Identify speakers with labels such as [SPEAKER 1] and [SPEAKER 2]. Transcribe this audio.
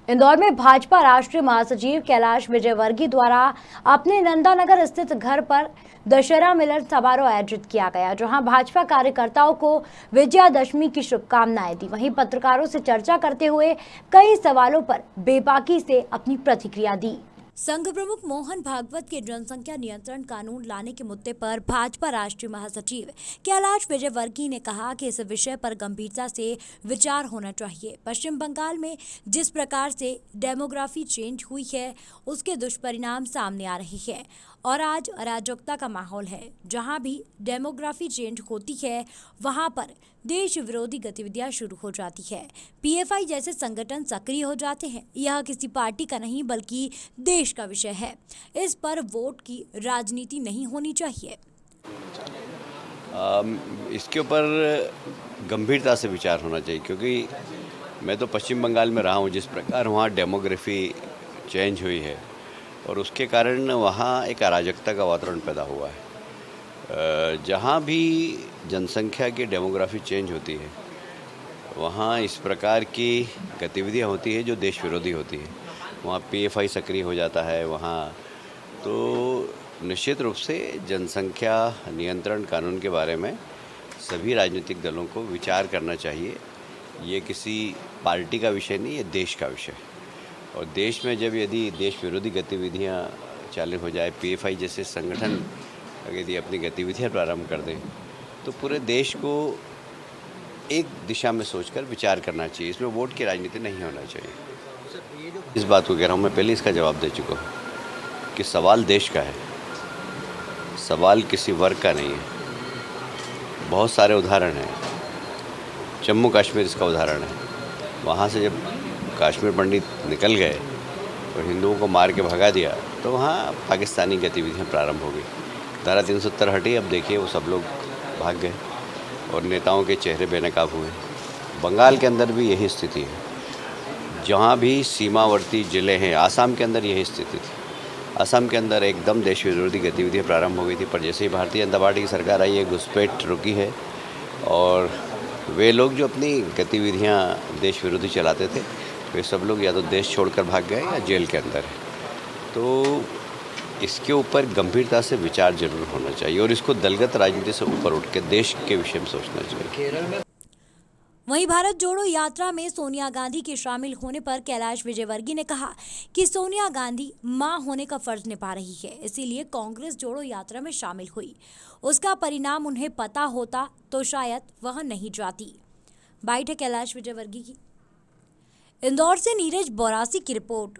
[SPEAKER 1] इंदौर में भाजपा राष्ट्रीय महासचिव कैलाश विजयवर्गीय द्वारा अपने नंदानगर स्थित घर पर दशहरा मिलन समारोह आयोजित किया गया, जहां भाजपा कार्यकर्ताओं को विजयादशमी की शुभकामनाएं दी। वहीं पत्रकारों से चर्चा करते हुए कई सवालों पर बेबाकी से अपनी प्रतिक्रिया दी। संघ प्रमुख मोहन भागवत के जनसंख्या नियंत्रण कानून लाने के मुद्दे पर भाजपा राष्ट्रीय महासचिव कैलाश विजयवर्गीय ने कहा कि इस विषय पर गंभीरता से विचार होना चाहिए। पश्चिम बंगाल में जिस प्रकार से डेमोग्राफी चेंज हुई है, उसके दुष्परिणाम सामने आ रहे हैं और आज अराजकता का माहौल है। जहां भी डेमोग्राफी चेंज होती है, वहां पर देश विरोधी गतिविधियां शुरू हो जाती है। पीएफआई जैसे संगठन सक्रिय हो जाते हैं। यह किसी पार्टी का नहीं बल्कि देश का विषय है। इस पर वोट की राजनीति नहीं होनी चाहिए।
[SPEAKER 2] इसके ऊपर गंभीरता से विचार होना चाहिए, क्योंकि मैं तो पश्चिम बंगाल में रहा हूँ। जिस प्रकार वहाँ डेमोग्राफी चेंज हुई है और उसके कारण वहाँ एक अराजकता का वातावरण पैदा हुआ है। जहाँ भी जनसंख्या की डेमोग्राफी चेंज होती है, वहाँ इस प्रकार की गतिविधियाँ होती है जो देश विरोधी होती है। वहाँ पीएफआई सक्रिय हो जाता है। वहाँ तो निश्चित रूप से जनसंख्या नियंत्रण कानून के बारे में सभी राजनीतिक दलों को विचार करना चाहिए। ये किसी पार्टी का विषय नहीं, ये देश का विषय है। और देश में जब यदि देश विरोधी गतिविधियाँ चालू हो जाए, पीएफआई जैसे संगठन यदि अपनी गतिविधियाँ प्रारंभ कर दें, तो पूरे देश को एक दिशा में सोचकर विचार करना चाहिए। इसमें वोट की राजनीति नहीं होना चाहिए। इस बात को कह रहा हूँ, मैं पहले इसका जवाब दे चुका हूँ कि सवाल देश का है, सवाल किसी वर्ग का नहीं है। बहुत सारे उदाहरण हैं। जम्मू कश्मीर इसका उदाहरण है। वहाँ से जब कश्मीर पंडित निकल गए और हिंदुओं को मार के भगा दिया, तो वहाँ पाकिस्तानी गतिविधियाँ प्रारंभ हो गई। धारा 370 हटी, अब देखिए वो सब लोग भाग गए और नेताओं के चेहरे बेनकाब हुए। बंगाल के अंदर भी यही स्थिति है। जहाँ भी सीमावर्ती ज़िले हैं, आसाम के अंदर यही स्थिति थी। आसाम के अंदर एकदम देश विरोधी गतिविधियाँ प्रारंभ हो गई थी, पर जैसे ही भारतीय जनता पार्टी की सरकार आई है, घुसपैठ रुकी है और वे लोग जो अपनी गतिविधियाँ देश विरोधी चलाते थे, वे सब लोग या तो देश छोड़कर भाग गए या जेल के अंदर है। तो इसके ऊपर गंभीरता से विचार जरूर होना चाहिए और इसको दलगत राजनीति से ऊपर उठ के देश के विषय में सोचना चाहिए।
[SPEAKER 1] वहीं भारत जोड़ो यात्रा में सोनिया गांधी के शामिल होने पर कैलाश विजयवर्गीय ने कहा कि सोनिया गांधी मां होने का फर्ज निभा रही है, इसीलिए कांग्रेस जोड़ो यात्रा में शामिल हुई। उसका परिणाम उन्हें पता होता तो शायद वह नहीं जाती। बाइट है कैलाश विजयवर्गीय की। इंदौर से नीरज बोरासी की रिपोर्ट।